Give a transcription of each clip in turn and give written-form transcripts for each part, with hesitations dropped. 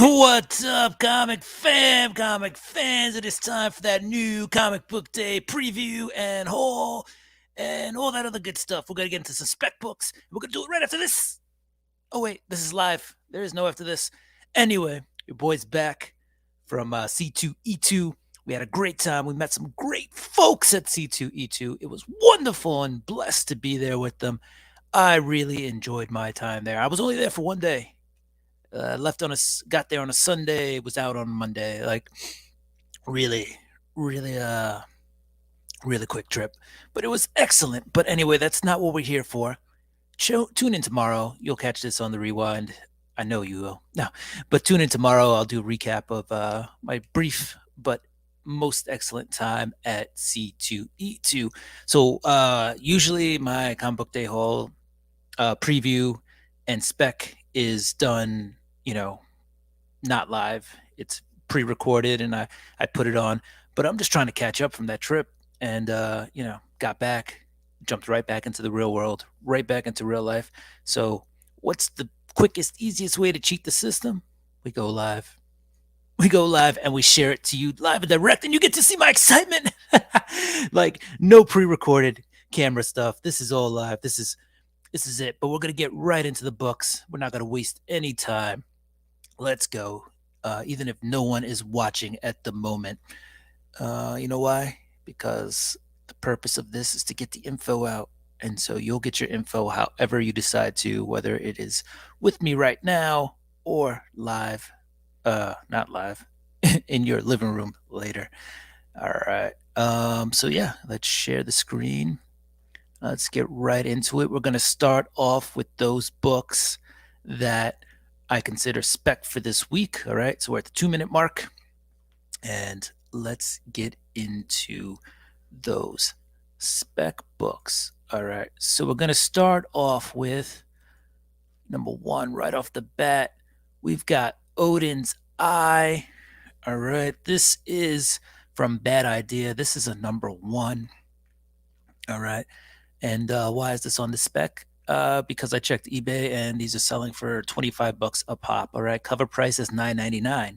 What's up, comic fans? It is time for that new comic book day preview and haul and all that other good stuff. We're going to get into some spec books. We're going to do it right after this. Oh, wait, this is live. There is no after this. Anyway, your boy's back from C2E2. We had a great time. We met some great folks at C2E2. It was wonderful and blessed to be there with them. I really enjoyed my time there. I was only there for one day. Got there on a Sunday, was out on Monday. Like really, really, really quick trip, but it was excellent. But anyway, that's not what we're here for. Tune in tomorrow. You'll catch this on the rewind. I know you will. No, but tune in tomorrow. I'll do a recap of my brief but most excellent time at C2E2. So usually my comic book day haul preview and spec is done, not live. It's pre-recorded and I put it on. But I'm just trying to catch up from that trip and got back, jumped right back into the real world, right back into real life. So what's the quickest, easiest way to cheat the system? We go live. We go live and we share it to you live and direct, and you get to see my excitement. Like no pre-recorded camera stuff. This is all live. This is it. But we're gonna get right into the books. We're not gonna waste any time. Let's go. Even if no one is watching at the moment. You know why? Because the purpose of this is to get the info out. And so you'll get your info however you decide to, whether it is with me right now or live, not live, in your living room later. All right. So yeah, let's share the screen. Let's get right into it. We're going to start off with those books that I consider spec for this week. All right. So we're at the 2-minute mark. And let's get into those spec books. All right. So we're going to start off with number 1 right off the bat. We've got Odinn's Eye. All right. This is from Bad Idea. This is a number 1. All right. And why is this on the spec? Because I checked eBay and these are selling for $25 a pop. All right. Cover price is $9.99.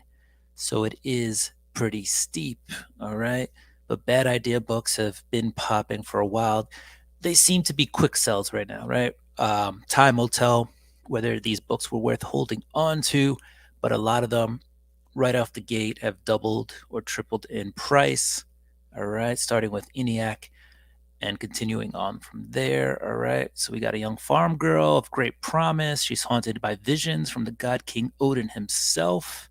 So it is pretty steep. All right. But Bad Idea books have been popping for a while. They seem to be quick sells right now, right? Time will tell whether these books were worth holding on to, but a lot of them right off the gate have doubled or tripled in price. All right. Starting with ENIAC and continuing on from there. All right. So we got a young farm girl of great promise. She's haunted by visions from the god King Odinn himself,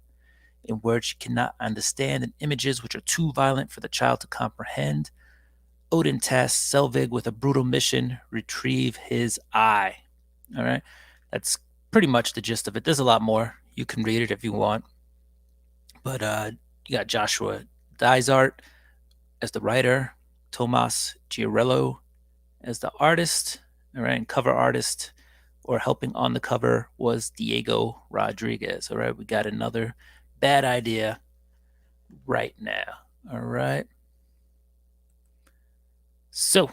in words she cannot understand, and images which are too violent for the child to comprehend. Odinn tasks Selvig with a brutal mission: retrieve his eye. All right. That's pretty much the gist of it. There's a lot more. You can read it if you want. But you got Joshua Dysart as the writer, Tomas Giorello as the artist, all right, and cover artist or helping on the cover was Diego Rodriguez. All right, we got another Bad Idea right now. All right. So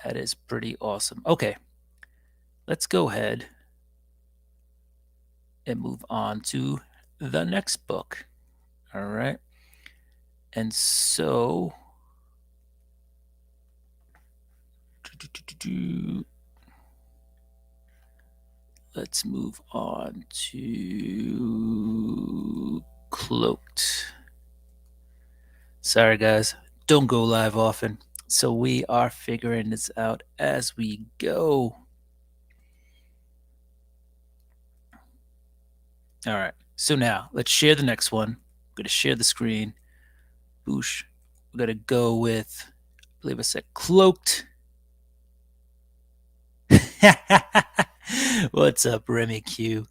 that is pretty awesome. Okay, let's go ahead and move on to the next book. All right. And so let's move on to Cloaked. Sorry, guys. Don't go live often. So we are figuring this out as we go. All right. So now let's share the next one. I'm going to share the screen. Boosh. We're going to go with, I believe I said Cloaked. What's up, Remy Q?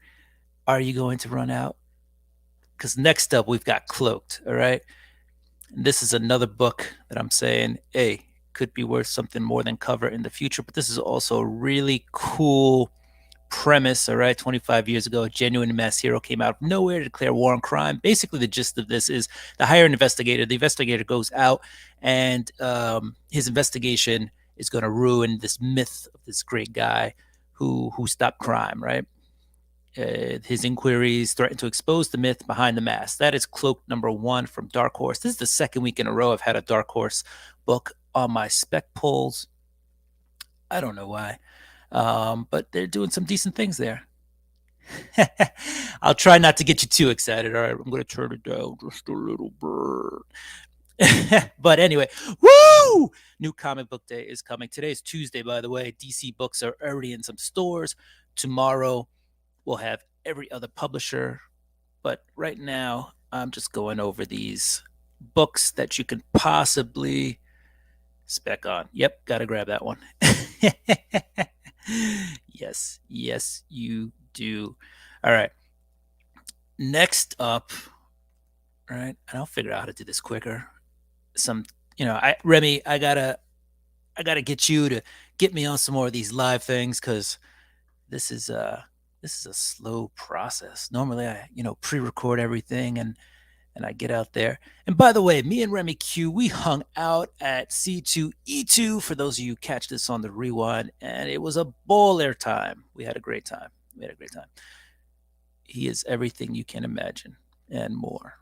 Are you going to run out? Because next up, we've got Cloaked, all right? And this is another book that I'm saying, hey, could be worth something more than cover in the future. But this is also a really cool premise, all right? 25 years ago, a genuine mass hero came out of nowhere to declare war on crime. Basically, the gist of this is the investigator goes out and his investigation is going to ruin this myth of this great guy who stopped crime, right? His inquiries threaten to expose the myth behind the mask. That is Cloaked #1 from Dark Horse. This is the second week in a row I've had a Dark Horse book on my spec polls. I don't know why, but they're doing some decent things there. I'll try not to get you too excited. All right, I'm going to turn it down just a little bit. But anyway, woo! New comic book day is coming. Today is Tuesday, by the way. DC books are already in some stores. Tomorrow, we'll have every other publisher. But right now, I'm just going over these books that you can possibly spec on. Yep, got to grab that one. Yes, you do. All right. Next up, all right, and I'll figure out how to do this quicker. Remy, I gotta get you to get me on some more of these live things because this is a slow process. Normally, I pre-record everything and I get out there. And by the way, me and Remy Q, we hung out at C2E2 for those of you who catch this on the rewind, and it was a baller time. We had a great time. He is everything you can imagine and more.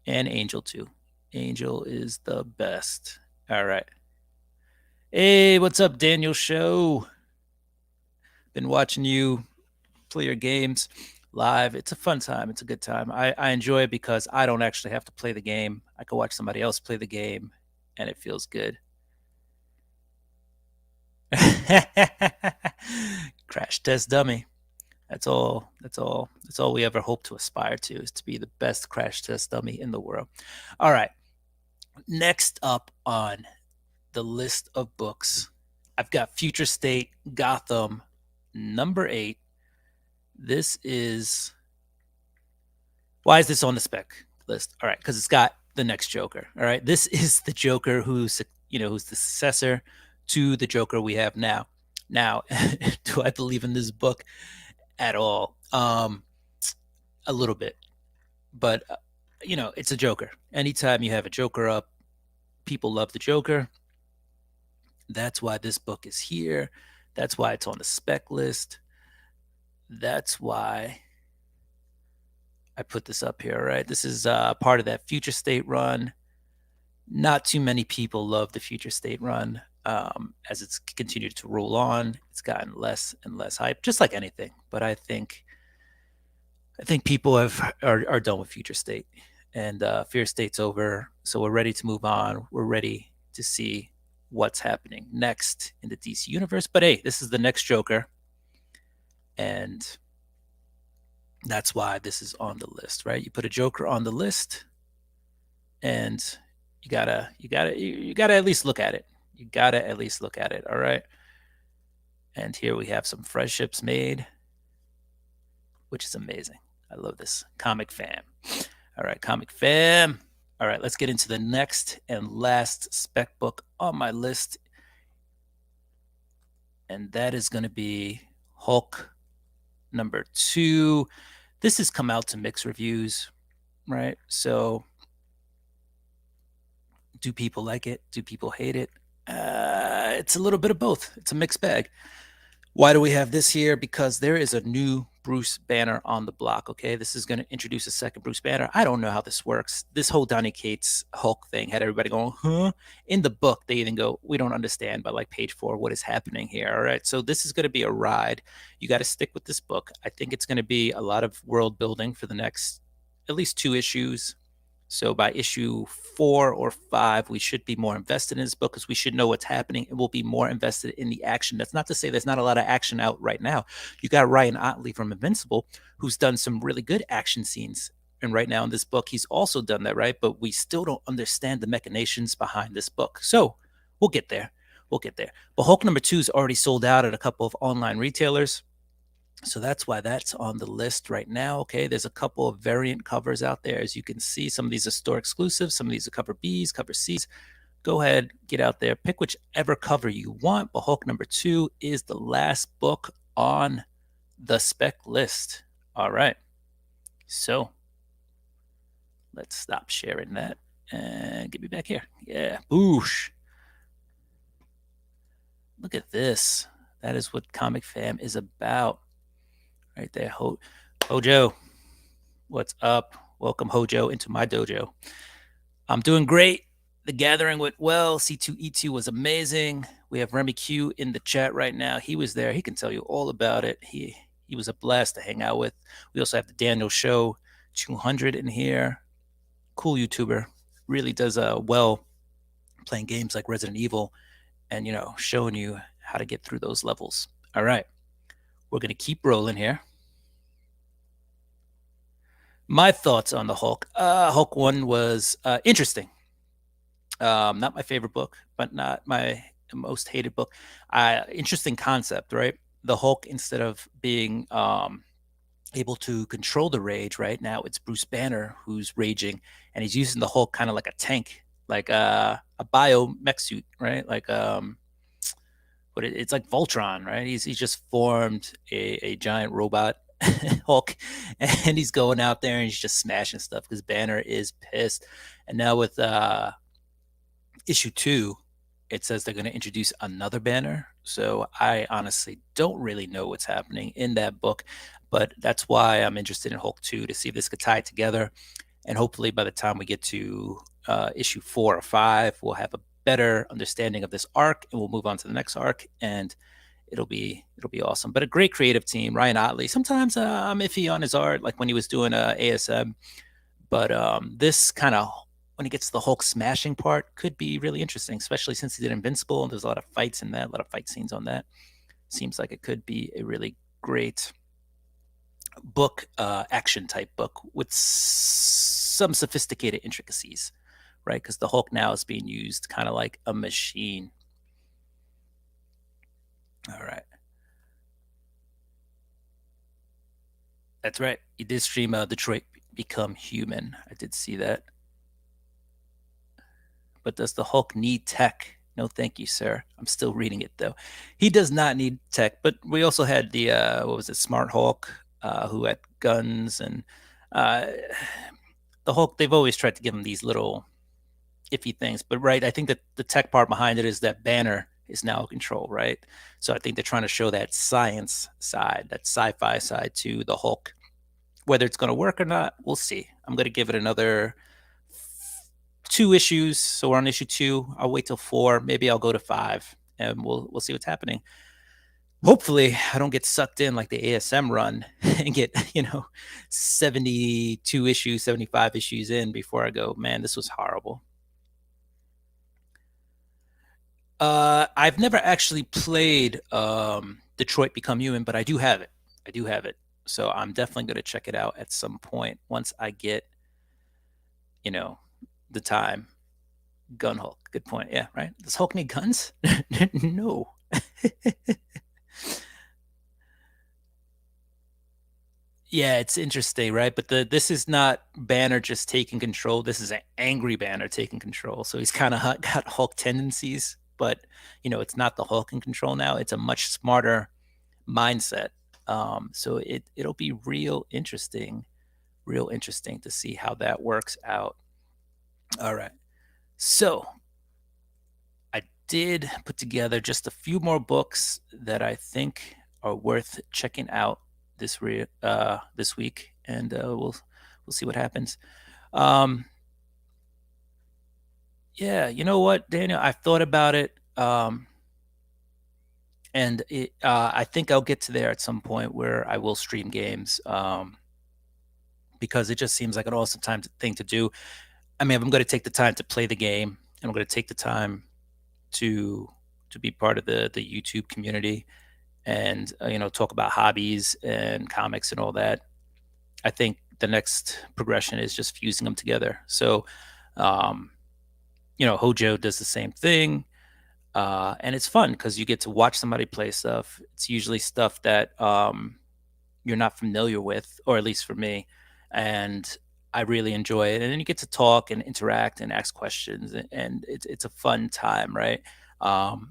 And Angel too. Angel is the best. All right. Hey, what's up, Daniel Show? Been watching you play your games live. It's a fun time. It's a good time. I enjoy it because I don't actually have to play the game. I can watch somebody else play the game, and it feels good. Crash test dummy. That's all we ever hope to aspire to, is to be the best crash test dummy in the world. All right. Next up on the list of books, I've got Future State Gotham #8. This is, why is this on the spec list? All right, because it's got the next Joker. All right, this is the Joker who's the successor to the Joker we have now. Now, do I believe in this book at all? A little bit, but it's a Joker. Anytime you have a Joker up, people love the Joker. That's why this book is here. That's why it's on the spec list. That's why I put this up here, right? This is part of that Future State run. Not too many people love the Future State run. As it's continued to roll on, it's gotten less and less hype, just like anything. But I think people are done with Future State, and Fear State's over. So we're ready to move on. We're ready to see what's happening next in the DC universe. But hey, this is the next Joker, and that's why this is on the list, right? You put a Joker on the list, and you gotta at least look at it. You gotta at least look at it. All right. And here we have some friendships made, which is amazing. I love this. Comic fam. All right, comic fam. All right, let's get into the next and last spec book on my list. And that is going to be Hulk #2. This has come out to mixed reviews, right? So do people like it? Do people hate it? It's a little bit of both. It's a mixed bag. Why do we have this here? Because there is a new Bruce Banner on the block, okay? This is going to introduce a second Bruce Banner. I don't know how this works. This whole Donny Cates Hulk thing had everybody going, huh? In the book, they even go, we don't understand by like page 4 what is happening here, all right? So this is going to be a ride. You got to stick with this book. I think it's going to be a lot of world building for the next at least 2 issues. So by issue 4 or 5, we should be more invested in this book because we should know what's happening and we'll be more invested in the action. That's not to say there's not a lot of action out right now. You got Ryan Otley from Invincible, who's done some really good action scenes. And right now in this book, he's also done that, right? But we still don't understand the machinations behind this book. So we'll get there. But Hulk #2 is already sold out at a couple of online retailers. So that's why that's on the list right now. Okay, there's a couple of variant covers out there. As you can see, some of these are store exclusives. Some of these are cover Bs, cover Cs. Go ahead, get out there, pick whichever cover you want. But Hulk #2 is the last book on the spec list. All right. So let's stop sharing that and get me back here. Yeah, boosh. Look at this. That is what Comic Fam is about. right there. Hojo, what's up? Welcome, Hojo, into my dojo. I'm doing great. The gathering went well. C2E2 was amazing. We have Remy Q in the chat right now. He was there. He can tell you all about it. He was a blast to hang out with. We also have the Daniel Show 200 in here. Cool YouTuber. Really does well playing games like Resident Evil and, showing you how to get through those levels. All right. We're going to keep rolling here. My thoughts on the Hulk. Hulk 1 was interesting. Not my favorite book, but not my most hated book. Interesting concept, right? The Hulk, instead of being able to control the rage, right now it's Bruce Banner who's raging, and he's using the Hulk kind of like a tank, like a bio mech suit, right? Like but it's like Voltron, right? He's just formed a giant robot Hulk, and he's going out there and he's just smashing stuff because Banner is pissed. And now with issue 2, it says they're going to introduce another Banner. So I honestly don't really know what's happening in that book, but that's why I'm interested in Hulk 2 to see if this could tie together. And hopefully by the time we get to issue 4 or 5, we'll have a better understanding of this arc, and we'll move on to the next arc, and it'll be awesome. But a great creative team. Ryan Otley. Sometimes I'm iffy on his art, like when he was doing ASM, but this kind of, when he gets to the Hulk smashing part, could be really interesting, especially since he did Invincible and there's a lot of fights in that, a lot of fight scenes on that. Seems like it could be a really great book, action type book with some sophisticated intricacies, right? Because the Hulk now is being used kind of like a machine. All right. That's right. He did stream Detroit Become Human. I did see that. But does the Hulk need tech? No, thank you, sir. I'm still reading it though. He does not need tech. But we also had the what was it, Smart Hulk, who had guns, and the Hulk. They've always tried to give him these little iffy things. But right, I think that the tech part behind it is that Banner is now in control, right? So I think they're trying to show that science side, that sci-fi side to the Hulk. Whether it's going to work or not, we'll see. I'm going to give it another 2 issues. So we're on issue 2. I'll wait till 4. Maybe I'll go to 5, and we'll see what's happening. Hopefully, I don't get sucked in like the ASM run and get 72 issues, 75 issues in before I go, man, this was horrible. I've never actually played Detroit Become Human, but I do have it. So I'm definitely going to check it out at some point once I get, the time. Gun Hulk. Good point. Yeah, right. Does Hulk need guns? No. Yeah, it's interesting, right? But this is not Banner just taking control. This is an angry Banner taking control. So he's kind of got Hulk tendencies, but it's not the Hulk in control now. It's a much smarter mindset. So it'll be real interesting to see how that works out. All right. So I did put together just a few more books that I think are worth checking out this week, and we'll see what happens. Yeah, you know what, Daniel? I've thought about it, and I think I'll get to there at some point where I will stream games, because it just seems like an awesome thing to do. I mean, I'm going to take the time to play the game, and I'm going to take the time to be part of the YouTube community, and talk about hobbies and comics and all that. I think the next progression is just fusing them together. So, Hojo does the same thing, and it's fun because you get to watch somebody play stuff. It's usually stuff that you're not familiar with, or at least for me, and I really enjoy it. And then you get to talk and interact and ask questions, and it's a fun time, right?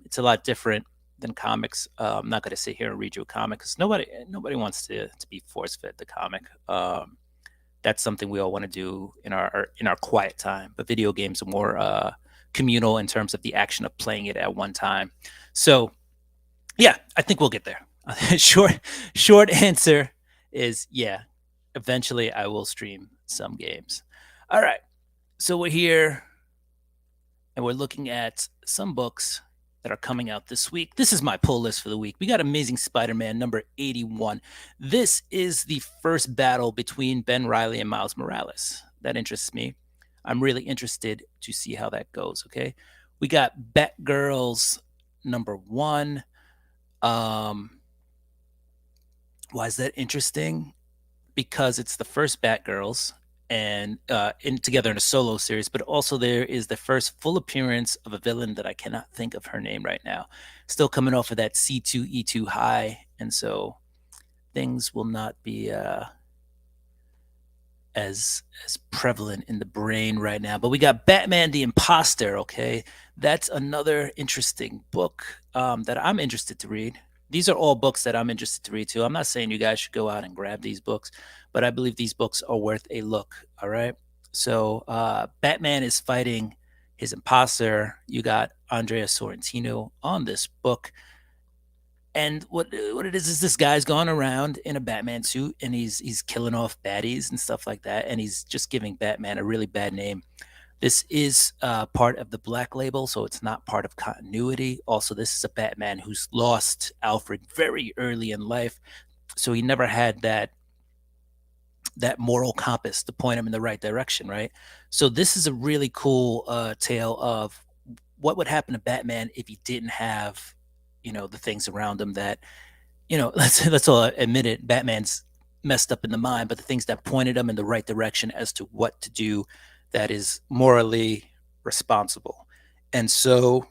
It's a lot different than comics. I'm not going to sit here and read you a comic because nobody wants to be force fed the comic. That's something we all want to do in our quiet time. But video games are more communal in terms of the action of playing it at one time. So, yeah, I think we'll get there. Short answer. is yeah, eventually I will stream some games. All right. So we're here and we're looking at some books that are coming out this week. This is my pull list for the week. We got Amazing Spider-Man number 81. This is the first battle between Ben Reilly and Miles Morales. That interests me. I'm really interested to see how that goes, okay? We got Batgirls number 1. Why is that interesting? Because it's the first Batgirls and together in a solo series, but also there is the first full appearance of a villain that I cannot think of her name right now. Still coming off of that C2E2 high, and so things will not be as prevalent in the brain right now. But we got Batman the Imposter. Okay, that's another interesting book that I'm interested to read. These are all books that I'm interested to read too. I'm not saying you guys should go out and grab these books, but I believe these books are worth a look. All right. So Batman is fighting his imposter. You got Andrea Sorrentino on this book. And what it is this guy's going around in a Batman suit and he's killing off baddies and stuff like that, and he's just giving Batman a really bad name. This is part of the Black Label, so it's not part of continuity. Also, this is a Batman who's lost Alfred very early in life, so he never had that moral compass to point him in the right direction, right? So this is a really cool tale of what would happen to Batman if he didn't have, the things around him that, let's all admit it, Batman's messed up in the mind, but the things that pointed him in the right direction as to what to do that is morally responsible. And so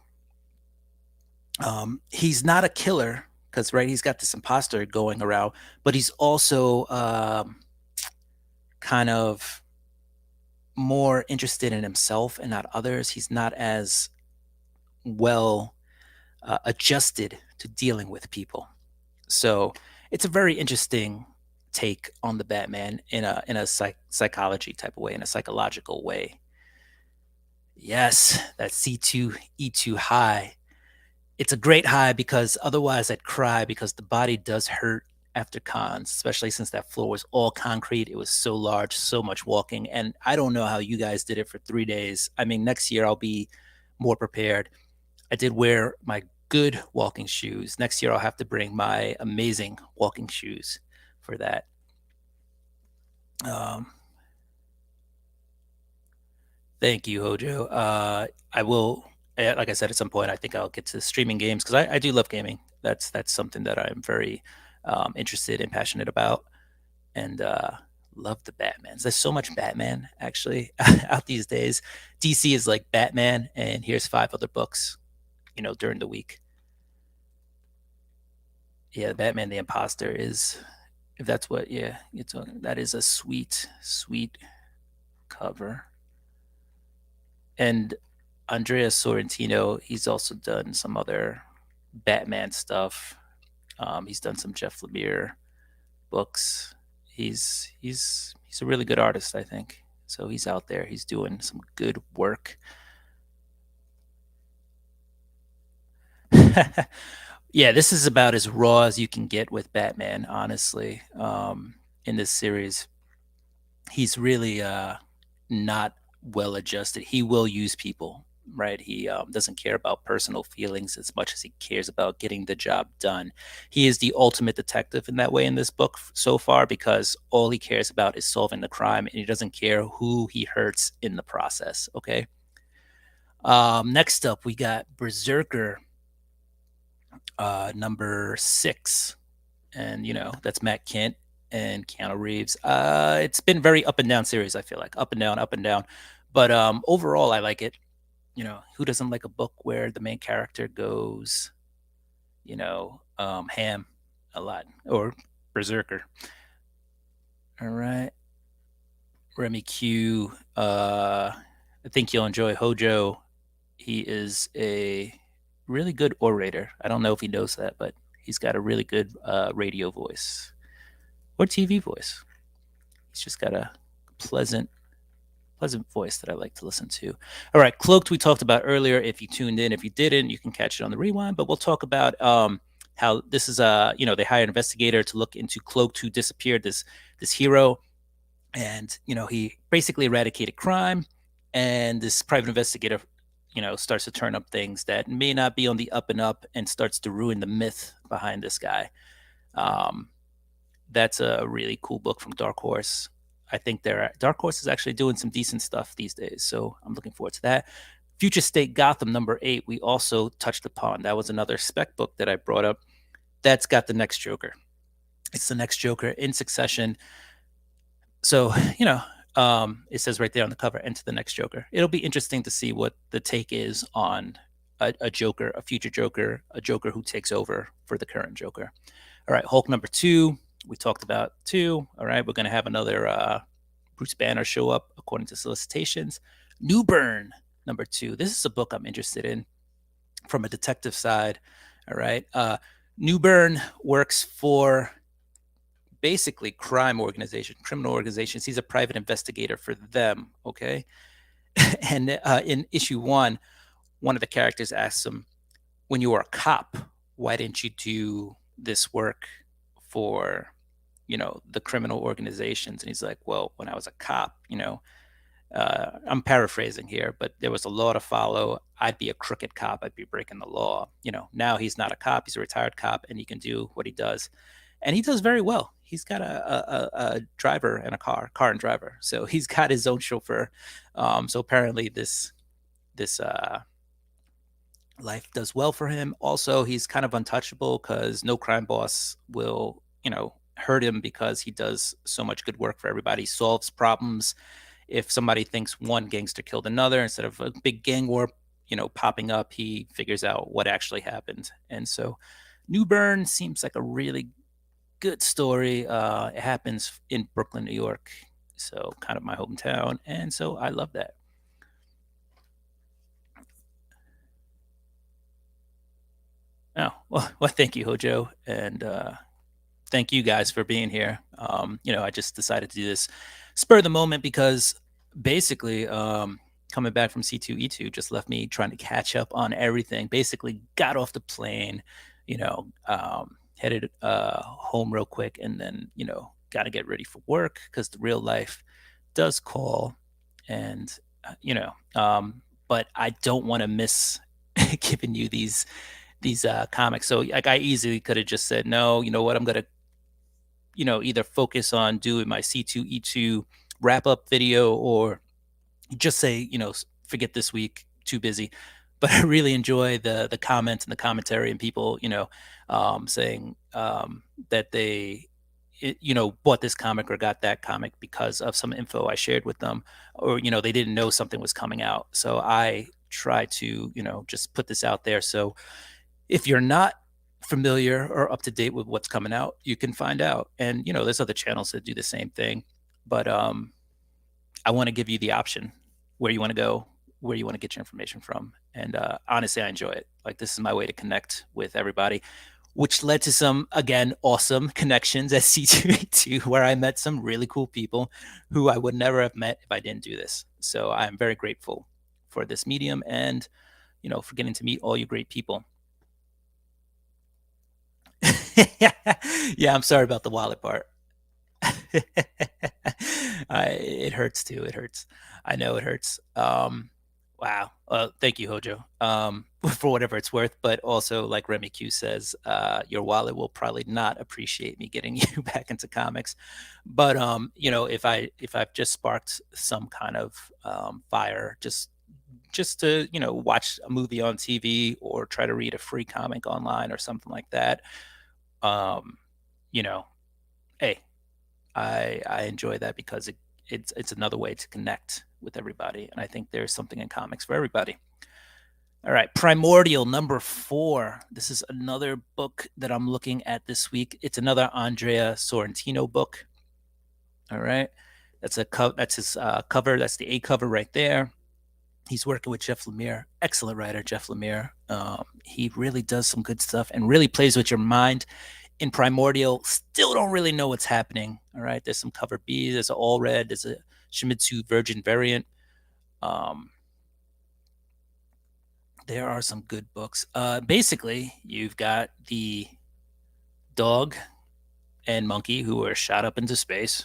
he's not a killer because, right, he's got this imposter going around, but he's also kind of more interested in himself and not others. He's not as well adjusted to dealing with people. So it's a very interesting take on the Batman in a psychology type of way, in a psychological way. Yes, that C2E2 high. It's a great high because otherwise I'd cry because the body does hurt after cons, especially since that floor was all concrete. It was so large, so much walking. And I don't know how you guys did it for 3 days. I mean, next year I'll be more prepared. I did wear my good walking shoes. Next year I'll have to bring my amazing walking shoes for that. Thank you, Hojo. I will, like I said, at some point, I think I'll get to streaming games because I do love gaming. That's something that I'm very interested and passionate about, and love the Batmans. There's so much Batman actually out these days. DC is like Batman, and here's 5 other books, during the week. Yeah, Batman the Imposter is, if that's what, yeah, that is a sweet, sweet cover. And Andrea Sorrentino, he's also done some other Batman stuff. He's done some Jeff Lemire books. He's a really good artist, I think. So he's out there. He's doing some good work. Yeah, this is about as raw as you can get with Batman, honestly. In this series, he's really not well adjusted. He will use people, right? He doesn't care about personal feelings as much as he cares about getting the job done. He is the ultimate detective in that way in this book so far because all he cares about is solving the crime and he doesn't care who he hurts in the process. Okay. Next up, we got Berserker number 6. And, that's Matt Kent and Keanu Reeves. It's been very up and down series, I feel like. Up and down, up and down. But overall, I like it. Who doesn't like a book where the main character goes, ham a lot? Or Berserker. All right. Remy Q. I think you'll enjoy Hojo. He is a really good orator. I don't know if he knows that, but he's got a really good radio voice or TV voice. He's just got a pleasant voice that I like to listen to. All right, Cloaked we talked about earlier. If you tuned in, if you didn't, you can catch it on the rewind. But we'll talk about how this is they hire an investigator to look into Cloaked, who disappeared, this hero, and he basically eradicated crime, and this private investigator starts to turn up things that may not be on the up and up, and starts to ruin the myth behind this guy. um, that's a really cool book from Dark Horse. I think Dark Horse is actually doing some decent stuff these days, so I'm looking forward to that. Future State Gotham #8, we also touched upon. That was another spec book that I brought up. That's got the next Joker. It's the next Joker in succession. So, it says right there on the cover, "Enter the next Joker." It'll be interesting to see what the take is on a Joker, a future Joker, a Joker who takes over for the current Joker. All right, Hulk #2. We talked about 2. All right, we're going to have another Bruce Banner show up according to solicitations. Newburn #2. This is a book I'm interested in from a detective side. All right. Newburn works for basically criminal organizations. He's a private investigator for them. Okay. And in issue 1, one of the characters asks him, when you were a cop, why didn't you do this work for, the criminal organizations? And he's like, well, when I was a cop, I'm paraphrasing here, but there was a law to follow. I'd be a crooked cop. I'd be breaking the law. Now he's not a cop. He's a retired cop, and he can do what he does. And he does very well. He's got a driver and a car and driver. So he's got his own chauffeur. So apparently this life does well for him. Also, he's kind of untouchable because no crime boss will, hurt him, because he does so much good work for everybody. He solves problems. If somebody thinks one gangster killed another, instead of a big gang war, popping up, he figures out what actually happened. And so Newburn seems like a really good story. It happens in Brooklyn, New York, so kind of my hometown. And so I love that. Oh, well, thank you, Hojo. And thank you guys for being here. I just decided to do this spur of the moment because basically coming back from C2E2 just left me trying to catch up on everything. Basically got off the plane, headed home real quick, and then, got to get ready for work because the real life does call. And, but I don't want to miss giving you these comics. So like I easily could have just said, no, you know what, I'm going to, either focus on doing my C2E2 wrap up video, or just say, forget this week, too busy. But I really enjoy the comments and the commentary, and people, saying that they, bought this comic or got that comic because of some info I shared with them, or, they didn't know something was coming out. So I try to, just put this out there. So if you're not familiar or up to date with what's coming out, you can find out. And, there's other channels that do the same thing. But I want to give you the option where you want to go, where you want to get your information from. And honestly, I enjoy it. Like, this is my way to connect with everybody, which led to some, again, awesome connections at C2E2, where I met some really cool people who I would never have met if I didn't do this. So I'm very grateful for this medium and, for getting to meet all you great people. Yeah, I'm sorry about the wallet part. It hurts too. It hurts. I know it hurts. Wow. Thank you, Hojo, for whatever it's worth. But also, like Remy Q says, your wallet will probably not appreciate me getting you back into comics. But if I've just sparked some kind of fire, just to watch a movie on TV or try to read a free comic online or something like that. um hey, I enjoy that because it's another way to connect with everybody, and I think there's something in comics for everybody. All right, Primordial #4. This is another book that I'm looking at this week. It's another Andrea Sorrentino book. All right, that's his cover. That's the A cover right there. He's working with Jeff Lemire, excellent writer, Jeff Lemire. He really does some good stuff and really plays with your mind. In Primordial, still don't really know what's happening. All right, there's some cover B, there's an all red, there's a Shimizu Virgin variant. There are some good books. Basically, you've got the dog and monkey who were shot up into space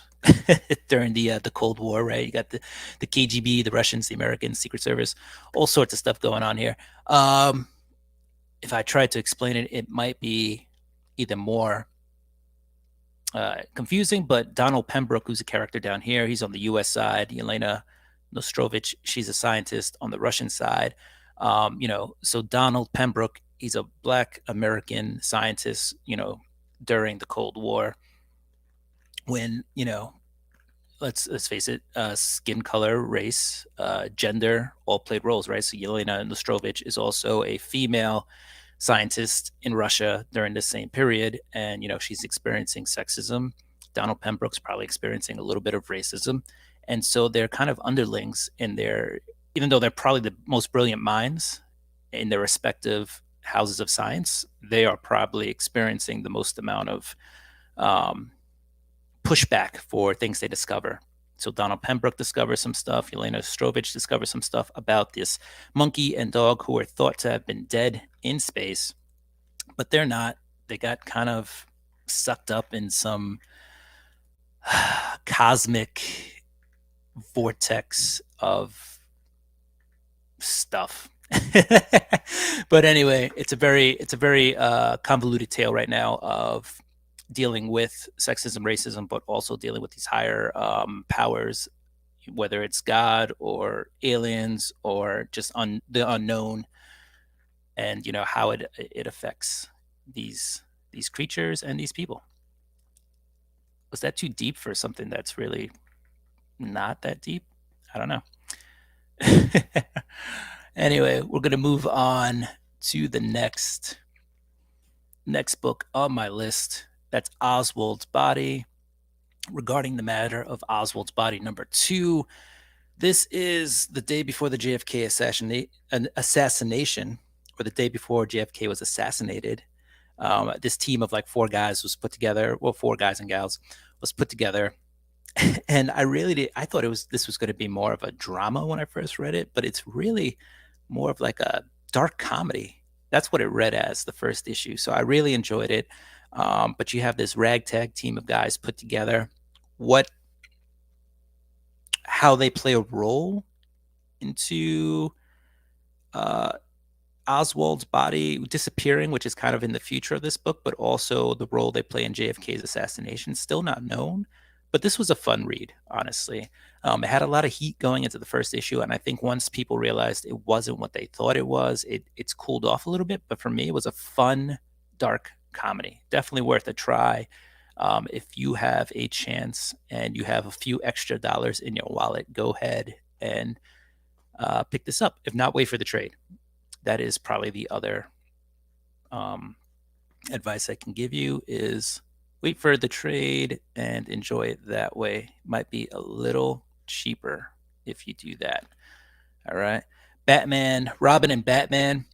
during the Cold War, right? You got the KGB, the Russians, the Americans, Secret Service, all sorts of stuff going on here. If I tried to explain it, it might be either more confusing, but Donald Pembroke, who's a character down here, he's on the U.S. side. Yelena Nostrovich, she's a scientist on the Russian side. So Donald Pembroke, he's a Black American scientist, during the Cold War when, let's face it, skin color, race, gender all played roles, right? So Yelena Nostrovich is also a female scientist in Russia during the same period, and she's experiencing sexism. Donald Pembroke's probably experiencing a little bit of racism, and so they're kind of underlings in their, even though they're probably the most brilliant minds in their respective houses of science, they are probably experiencing the most amount of pushback for things they discover. So Donald Pembroke discovers some stuff. Yelena Ostrovich discovers some stuff about this monkey and dog who are thought to have been dead in space, but they're not. They got kind of sucked up in some cosmic vortex of stuff. But anyway, it's a very convoluted tale right now of dealing with sexism, racism, but also dealing with these higher powers, whether it's God or aliens or just the unknown, and how it affects these creatures and these people. Was that too deep for something that's really not that deep? I don't know. Anyway, we're gonna move on to the next book on my list. That's Oswald's Body. Regarding the matter of Oswald's Body, number 2. This is the day before the JFK assassination, or the day before JFK was assassinated. This team of like 4 guys was put together. Well, 4 guys and gals was put together, and I thought this was going to be more of a drama when I first read it, but it's really more of like a dark comedy. That's what it read as, the first issue. So I really enjoyed it. But you have this ragtag team of guys put together. How they play a role into Oswald's body disappearing, which is kind of in the future of this book, but also the role they play in JFK's assassination, still not known. But this was a fun read, honestly. It had a lot of heat going into the first issue, and I think once people realized it wasn't what they thought it was, it's cooled off a little bit. But for me, it was a fun, dark comedy. Definitely worth a try. If you have a chance and you have a few extra dollars in your wallet, go ahead and pick this up. If not, wait for the trade. That is probably the other advice I can give you, is wait for the trade and enjoy it that way. Might be a little cheaper if you do that. All right. Batman, Robin and Batman.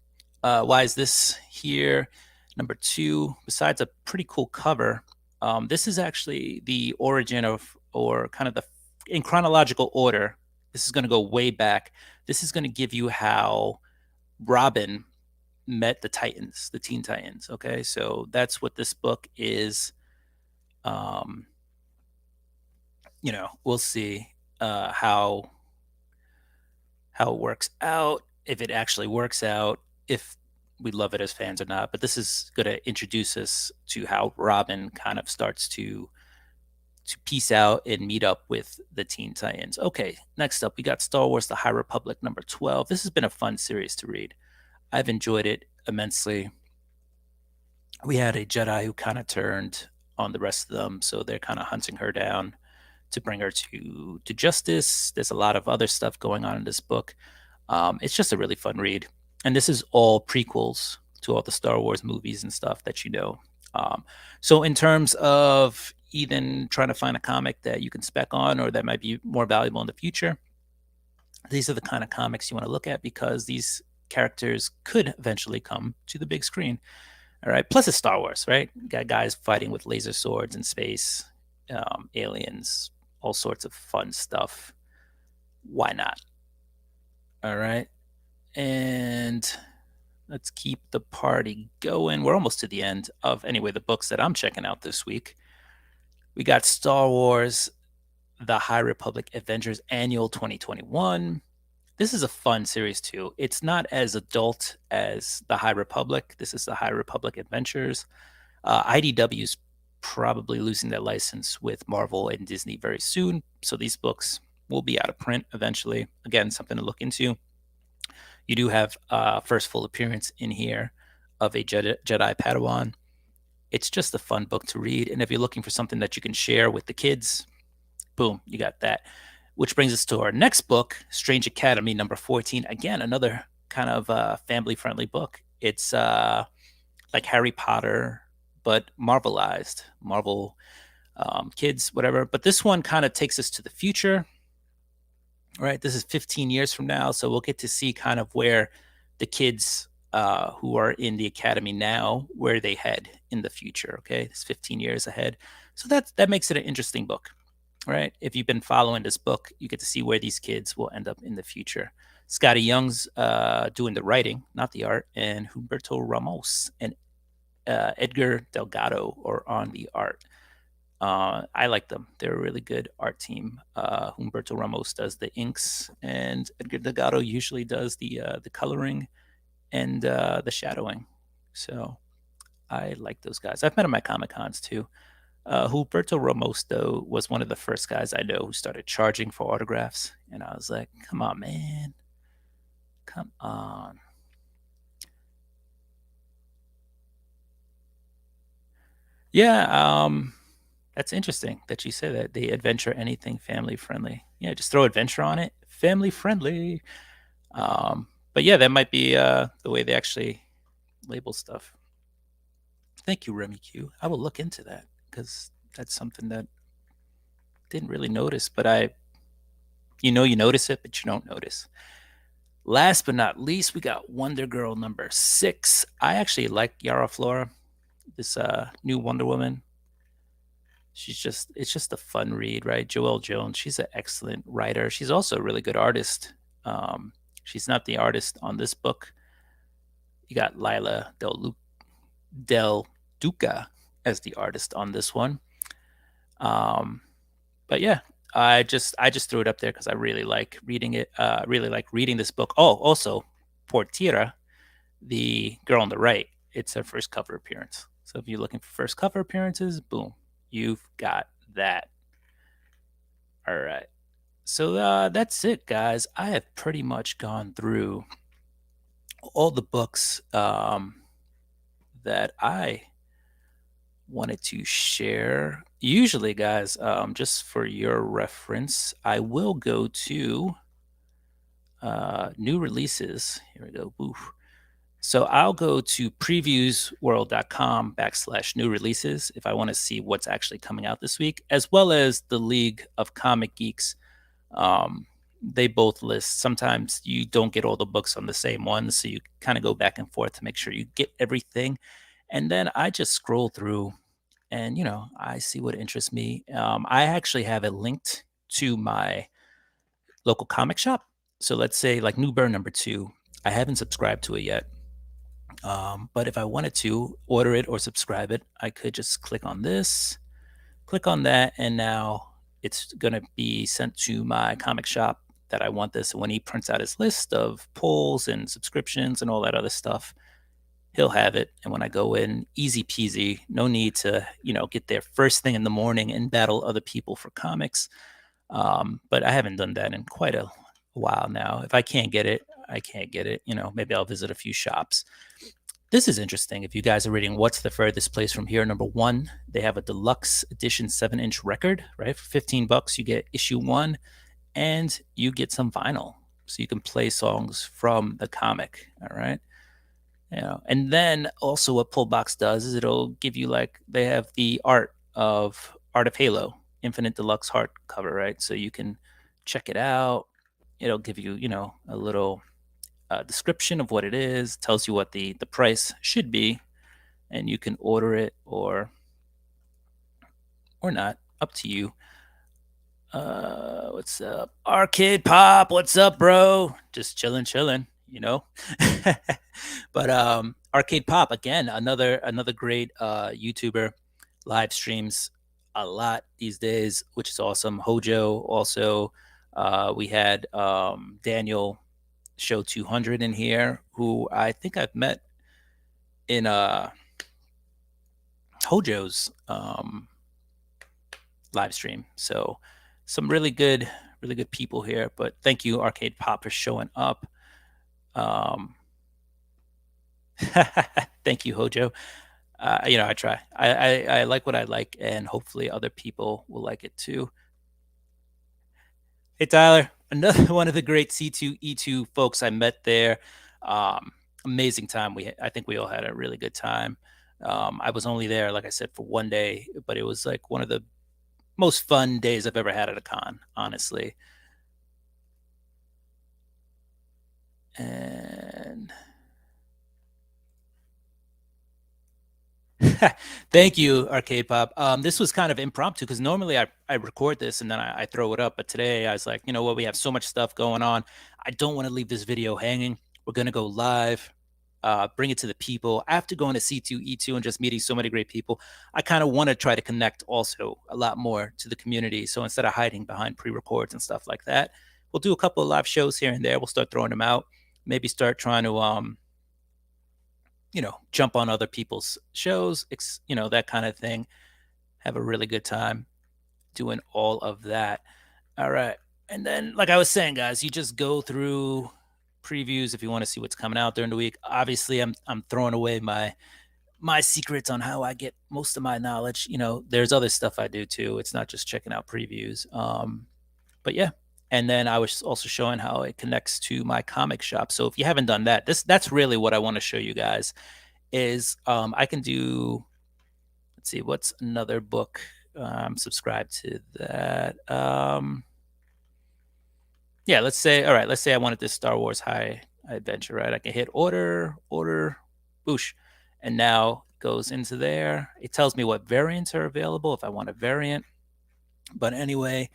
Why is this here? Number 2, besides a pretty cool cover, this is actually the origin of, or kind of in chronological order. This is going to go way back. This is going to give you how Robin met the Titans, the Teen Titans. Okay, so that's what this book is. We'll see how it works out, if it actually works out, if we love it as fans or not. But this is going to introduce us to how Robin kind of starts to piece out and meet up with the Teen Titans. Okay, next up, we got Star Wars The High Republic, number 12. This has been a fun series to read. I've enjoyed it immensely. We had a Jedi who kind of turned on the rest of them, so they're kind of hunting her down to bring her to justice. There's a lot of other stuff going on in this book. It's just a really fun read. And this is all prequels to all the Star Wars movies and stuff that you know. So in terms of even trying to find a comic that you can spec on or that might be more valuable in the future, these are the kind of comics you want to look at, because these characters could eventually come to the big screen. All right. Plus it's Star Wars, right? You got guys fighting with laser swords in space, aliens, all sorts of fun stuff. Why not? All right. And Let's keep the party going. We're almost to the end of, anyway, the books that I'm checking out this week. We got Star Wars, The High Republic Adventures Annual 2021. This is a fun series too. It's not as adult as The High Republic. This is The High Republic Adventures. IDW's probably losing their license with Marvel and Disney very soon, so these books will be out of print eventually. Again, something to look into. You do have first full appearance in here of a Jedi Padawan. It's just a fun book to read, and if you're looking for something that you can share with the kids, boom, you got that. Which brings us to our next book, Strange Academy, number 14. Again, another kind of family-friendly book. It's like Harry Potter, but Marvelized. Marvel kids, whatever. But this one kind of takes us to the future, right? This is 15 years from now. So we'll get to see kind of where the kids who are in the academy now, where they head in the future, okay? It's 15 years ahead. So that makes it an interesting book. Right? If you've been following this book, you get to see where these kids will end up in the future. Scotty Young's doing the writing, not the art, and Humberto Ramos and Edgar Delgado are on the art. I like them. They're a really good art team. Humberto Ramos does the inks, and Edgar Delgado usually does the coloring and the shadowing. So I like those guys. I've met them at Comic Cons too. Humberto Ramos, though, was one of the first guys I know who started charging for autographs. And I was like, come on, man. Come on. Yeah, that's interesting that you say that. They adventure anything family friendly. Yeah, just throw adventure on it. Family friendly. But yeah, that might be the way they actually label stuff. Thank you, Remy Q. I will look into that because that's something that didn't really notice, but you notice it, but you don't notice. Last but not least, we got Wonder Girl number 6. I actually like Yara Flora, this new Wonder Woman. It's just a fun read, right? Joelle Jones, she's an excellent writer. She's also a really good artist. She's not the artist on this book. You got Lila Del Duca as the artist on this one. But yeah, I just threw it up there because I really like reading it. Really like reading this book. Oh, also, Portira, the girl on the right, it's her first cover appearance. So if you're looking for first cover appearances, boom, you've got that. All right. So that's it, guys. I have pretty much gone through all the books that I wanted to share. Usually, guys, just for your reference, I will go to new releases. Here we go. Oof. So I'll go to previewsworld.com/new releases if I want to see what's actually coming out this week, as well as the League of Comic Geeks. They both list. Sometimes you don't get all the books on the same one, so you kind of go back and forth to make sure you get everything. And then I just scroll through and, I see what interests me. I actually have it linked to my local comic shop. So let's say like Newburn number 2. I haven't subscribed to it yet. But if I wanted to order it or subscribe it, I could just click on this, click on that, and now it's going to be sent to my comic shop that I want this. And when he prints out his list of polls and subscriptions and all that other stuff, he'll have it. And when I go in, easy peasy, no need to, get there first thing in the morning and battle other people for comics. But I haven't done that in quite a while now. If I can't get it, I can't get it. Maybe I'll visit a few shops. This is interesting. If you guys are reading What's the Furthest Place from Here, number 1, they have a deluxe edition 7-inch record, right? For $15, you get issue 1 and you get some vinyl. So you can play songs from the comic, all right? And then also what Pullbox does is it'll give you they have the Art of Halo, Infinite Deluxe hardcover, right? So you can check it out. It'll give you, a little description of what it is, tells you what the price should be, and you can order it or not, up to you. What's up? Arcade Pop, what's up, bro? Just chilling. you know. But Arcade Pop again, another great YouTuber, live streams a lot these days, which is awesome. Hojo also. We had Daniel Show 200 in here, who I think I've met in Hojo's live stream. So some really good people here. But thank you, Arcade Pop, for showing up. Thank you, Hojo. I try. I like what I like, and hopefully other people will like it too. Hey, Tyler, another one of the great C2E2 folks I met there. Amazing time. I think we all had a really good time. I was only there, like I said, for one day, but it was like one of the most fun days I've ever had at a con, honestly. And thank you, Arcade Pop. This was kind of impromptu because normally I record this and then I throw it up. But today I was like, you know what? We have so much stuff going on. I don't want to leave this video hanging. We're going to go live, bring it to the people. After going to C2E2 and just meeting so many great people, I kind of want to try to connect also a lot more to the community. So instead of hiding behind pre-records and stuff like that, we'll do a couple of live shows here and there. We'll start throwing them out. Maybe start trying to jump on other people's shows, that kind of thing. Have a really good time doing all of that. All right. And then, like I was saying, guys, you just go through previews if you want to see what's coming out during the week. Obviously, I'm throwing away my secrets on how I get most of my knowledge. There's other stuff I do too. It's not just checking out previews. But yeah. And then I was also showing how it connects to my comic shop. So if you haven't done that, that's really what I want to show you guys is I can do, let's see, what's another book? Subscribe to that. Yeah, let's say I wanted this Star Wars High Adventure, right? I can hit order, boosh. And now it goes into there. It tells me what variants are available if I want a variant. But anyway,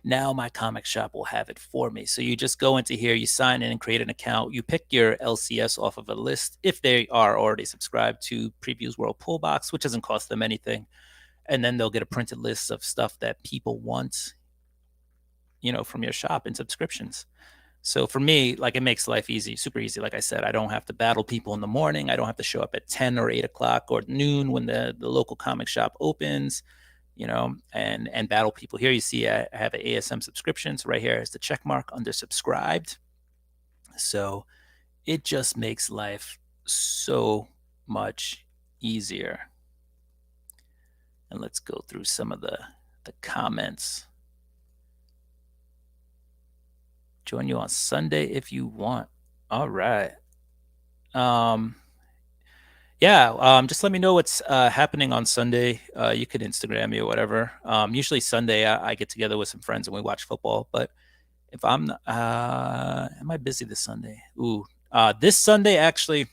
now my comic shop will have it for me. So you just go into here, you sign in and create an account. You pick your LCS off of a list if they are already subscribed to Previews World Pull Box, which doesn't cost them anything. And then they'll get a printed list of stuff that people want, from your shop in subscriptions. So for me, like, it makes life easy, super easy. Like I said, I don't have to battle people in the morning. I don't have to show up at 10 or 8 o'clock or noon when the local comic shop opens. And battle people. Here you see I have an ASM subscription. So right here is the check mark under subscribed. So it just makes life so much easier. And let's go through some of the comments. Join you on Sunday if you want. All right. Yeah, just let me know what's happening on Sunday. You could Instagram me or whatever. Usually Sunday I get together with some friends and we watch football. But if I'm, am I busy this Sunday? Ooh, this Sunday actually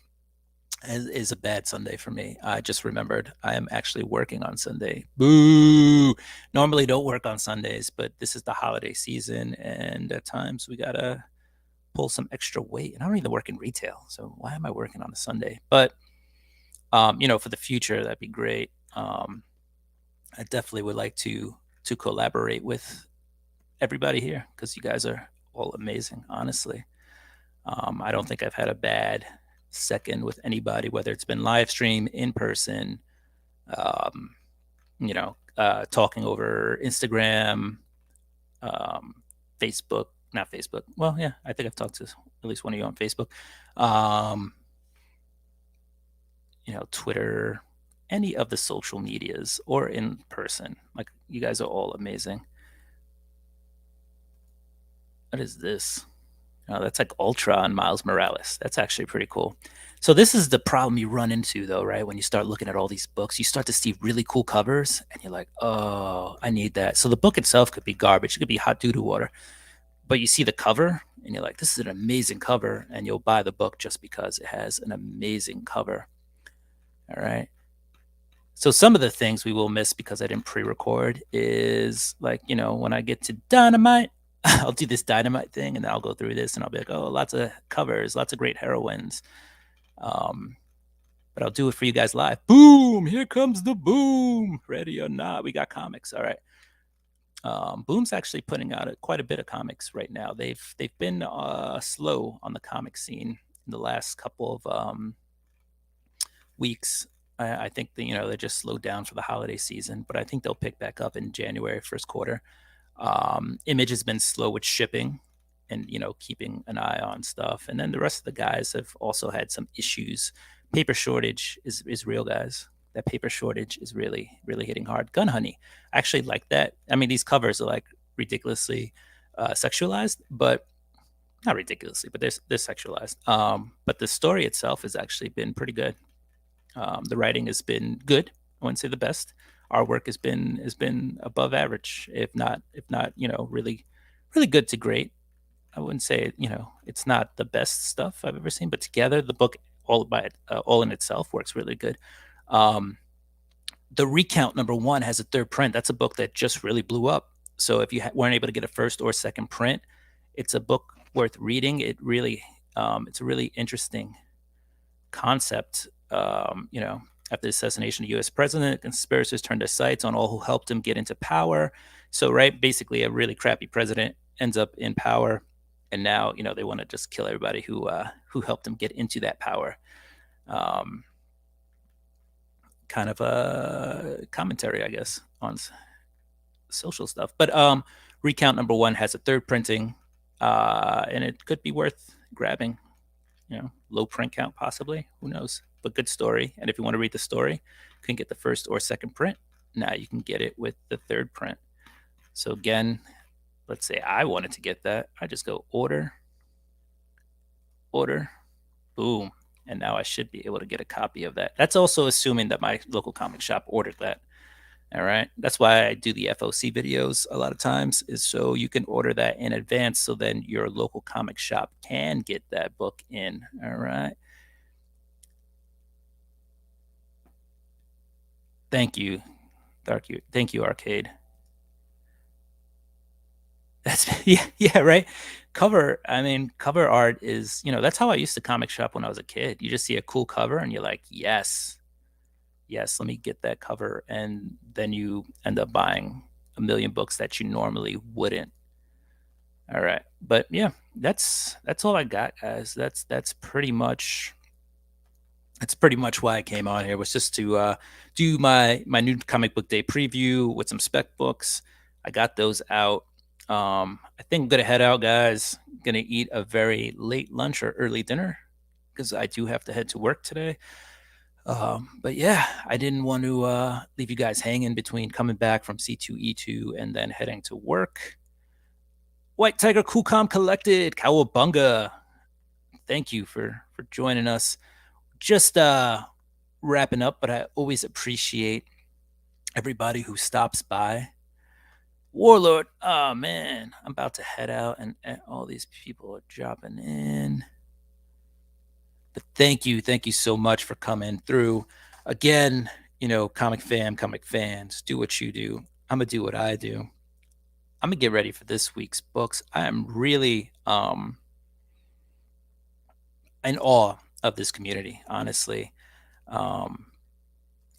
is a bad Sunday for me. I just remembered I am actually working on Sunday. Boo! Normally don't work on Sundays, but this is the holiday season, and at times we gotta pull some extra weight. And I don't even work in retail, so why am I working on a Sunday? But for the future, that'd be great. I definitely would like to collaborate with everybody here because you guys are all amazing, honestly. I don't think I've had a bad second with anybody, whether it's been live stream, in person, talking over Instagram, Facebook, not Facebook. Well, yeah, I think I've talked to at least one of you on Facebook. Twitter, any of the social medias or in person. Like, you guys are all amazing. What is this? Oh, that's like Ultra on Miles Morales. That's actually pretty cool. So this is the problem you run into, though, right? When you start looking at all these books, you start to see really cool covers and you're like, oh, I need that. So the book itself could be garbage. It could be hot doo-doo water. But you see the cover and you're like, this is an amazing cover. And you'll buy the book just because it has an amazing cover. All right. So some of the things we will miss because I didn't pre-record is, like, when I get to Dynamite, I'll do this Dynamite thing, and then I'll go through this, and I'll be like, oh, lots of covers, lots of great heroines. But I'll do it for you guys live. Boom! Here comes the boom. Ready or not, we got comics. All right. Boom's actually putting out quite a bit of comics right now. They've been slow on the comic scene in the last couple of weeks. I think that, they just slowed down for the holiday season, but I think they'll pick back up in January, first quarter. Image has been slow with shipping and keeping an eye on stuff, and then the rest of the guys have also had some issues. Paper shortage is real, guys. That paper shortage is really hitting hard. Gun Honey, I actually like that. I mean, these covers are like ridiculously sexualized, but not ridiculously, but they're sexualized. But the story itself has actually been pretty good. The writing has been good. I wouldn't say the best. Our work has been above average, if not really good to great. I wouldn't say it's not the best stuff I've ever seen, but together the book all in itself works really good. The Recount #1 has a third print. That's a book that just really blew up. So if you weren't able to get a first or second print, it's a book worth reading. It's a really interesting concept. After the assassination of the U.S. president, conspirators turned their sights on all who helped him get into power. So, right, basically a really crappy president ends up in power, and now they want to just kill everybody who helped him get into that power. Kind of a commentary, I guess, on social stuff. But Recount #1 has a third printing, and it could be worth grabbing. Low print count possibly, who knows, but good story. And if you want to read the story, you can get the first or second print. Now you can get it with the third print. So again, let's say I wanted to get that, I just go order, boom, and now I should be able to get a copy of that. That's also assuming that my local comic shop ordered that. All right. That's why I do the FOC videos a lot of times, is so you can order that in advance, so then your local comic shop can get that book in. All right. Thank you, Thank you, Arcade. That's yeah, right. Cover art is, that's how I used to comic shop when I was a kid. You just see a cool cover and you're like, yes, let me get that cover. And then you end up buying a million books that you normally wouldn't. All right. But yeah, that's all I got, guys. That's pretty much why I came on here, was just to do my new comic book day preview with some spec books. I got those out. I think I'm gonna head out, guys. Gonna eat a very late lunch or early dinner because I do have to head to work today. But yeah, I didn't want to leave you guys hanging between coming back from C2E2 and then heading to work. White Tiger Coolcom Collected, Cowabunga. Thank you for joining us. Just wrapping up, but I always appreciate everybody who stops by. Warlord, oh man, I'm about to head out and all these people are dropping in. But thank you so much for coming through. Again, comic fans, do what you do. I'm gonna do what I do. I'm gonna get ready for this week's books. I am really in awe of this community, honestly.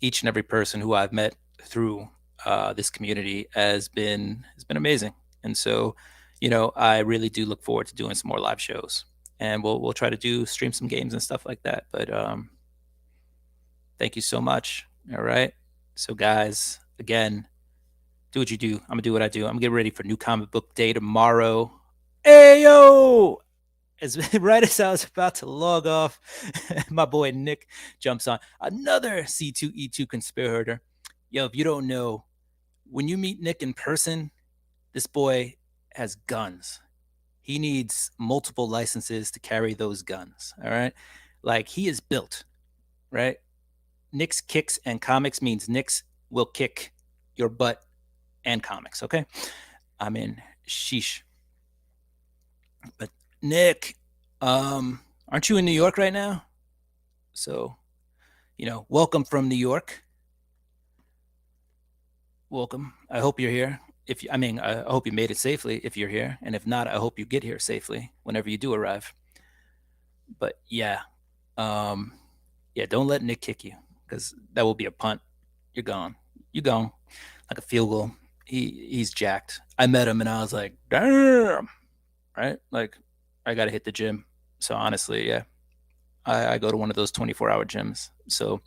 Each and every person who I've met through this community has been amazing. And so, I really do look forward to doing some more live shows, and we'll try to stream some games and stuff like that. But thank you so much. All right. So guys, again, do what you do. I'm gonna do what I do. I'm gonna get ready for New Comic Book Day tomorrow. Ayo! Right as I was about to log off, my boy Nick jumps on. Another C2E2 conspirator. Yo, if you don't know, when you meet Nick in person, this boy has guns. He needs multiple licenses to carry those guns. All right. Like, he is built, right? Nick's kicks and comics means Nick's will kick your butt and comics. Okay. I mean, sheesh. But Nick, aren't you in New York right now? So, welcome from New York. Welcome. I hope you're here. I hope you made it safely if you're here, and if not, I hope you get here safely whenever you do arrive. But yeah, yeah, don't let Nick kick you, because that will be a punt. You're gone. You're gone like a field goal. He's jacked. I met him and I was like, damn, right? Like, I got to hit the gym. So honestly, yeah, I go to one of those 24-hour gyms. So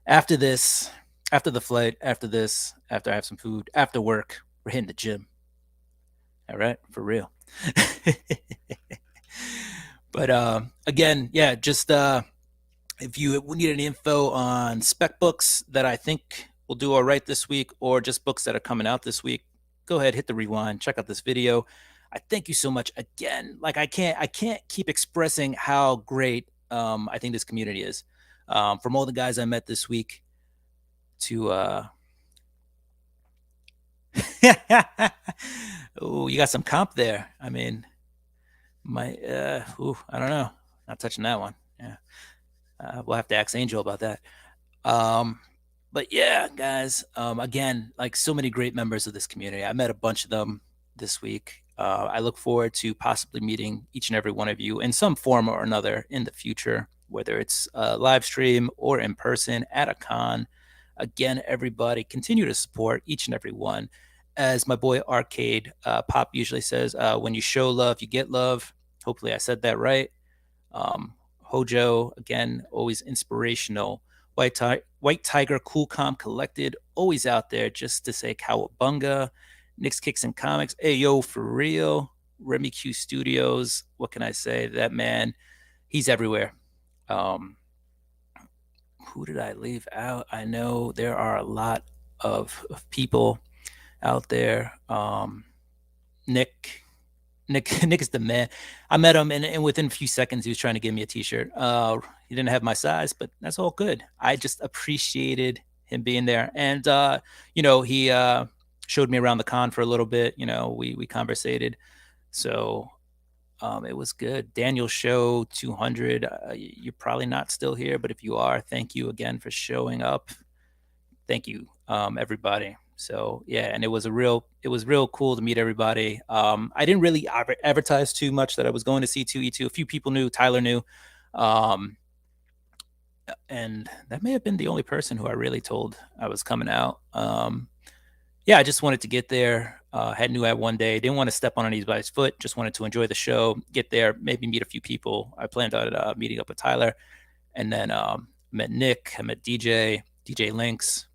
after this, after the flight, after this, after I have some food, after work, we're hitting the gym. All right, for real. But again, yeah, just if you need any info on spec books that I think will do all right this week, or just books that are coming out this week, go ahead, hit the rewind, check out this video. I thank you so much again. Like, I can't keep expressing how great I think this community is. From all the guys I met this week to oh, you got some comp there. I mean, I don't know. Not touching that one. Yeah. We'll have to ask Angel about that. But yeah, guys, again, like, so many great members of this community. I met a bunch of them this week. I look forward to possibly meeting each and every one of you in some form or another in the future, whether it's a live stream or in person at a con. Again, everybody, continue to support each and every one. As my boy Arcade Pop usually says, when you show love, you get love. Hopefully I said that right. Hojo, again, always inspirational. White Tiger, Cool Calm Collected, always out there just to say cowabunga. Nick's Kicks and Comics, hey yo, for real. Remy Q Studios, what can I say? That man, he's everywhere. Who did I leave out? I know there are a lot of people out there. Nick is the man. I met him, and within a few seconds, he was trying to give me a T-shirt. He didn't have my size, but that's all good. I just appreciated him being there, and he showed me around the con for a little bit. We conversated, so it was good. Daniel Show 200. You're probably not still here, but if you are, thank you again for showing up. Thank you, everybody. So yeah, and it was real cool to meet everybody. I didn't really advertise too much that I was going to C2E2. A few people knew, Tyler knew, and that may have been the only person who I really told I was coming out. Yeah, I just wanted to get there. Knew I had one day. Didn't want to step on anybody's foot. Just wanted to enjoy the show, get there, maybe meet a few people. I planned on meeting up with Tyler, and then met Nick. I met DJ Lynx.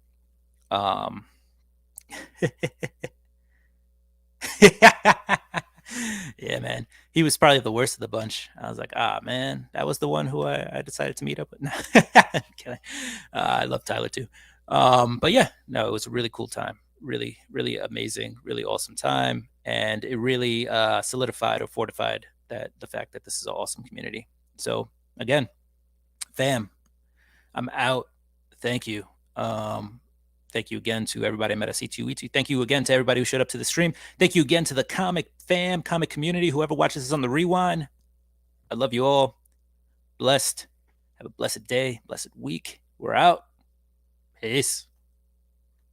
Yeah, man. He was probably the worst of the bunch. I was like, man, that was the one who I decided to meet up with. Okay. I love Tyler too. But yeah, no, it was a really cool time. Really, really amazing, really awesome time. And it really solidified or fortified the fact that this is an awesome community. So again, fam, I'm out. Thank you. Thank you again to everybody I met at C2E2. Thank you again to everybody who showed up to the stream. Thank you again to the comic community, whoever watches this on the rewind. I love you all. Blessed. Have a blessed day, blessed week. We're out. Peace.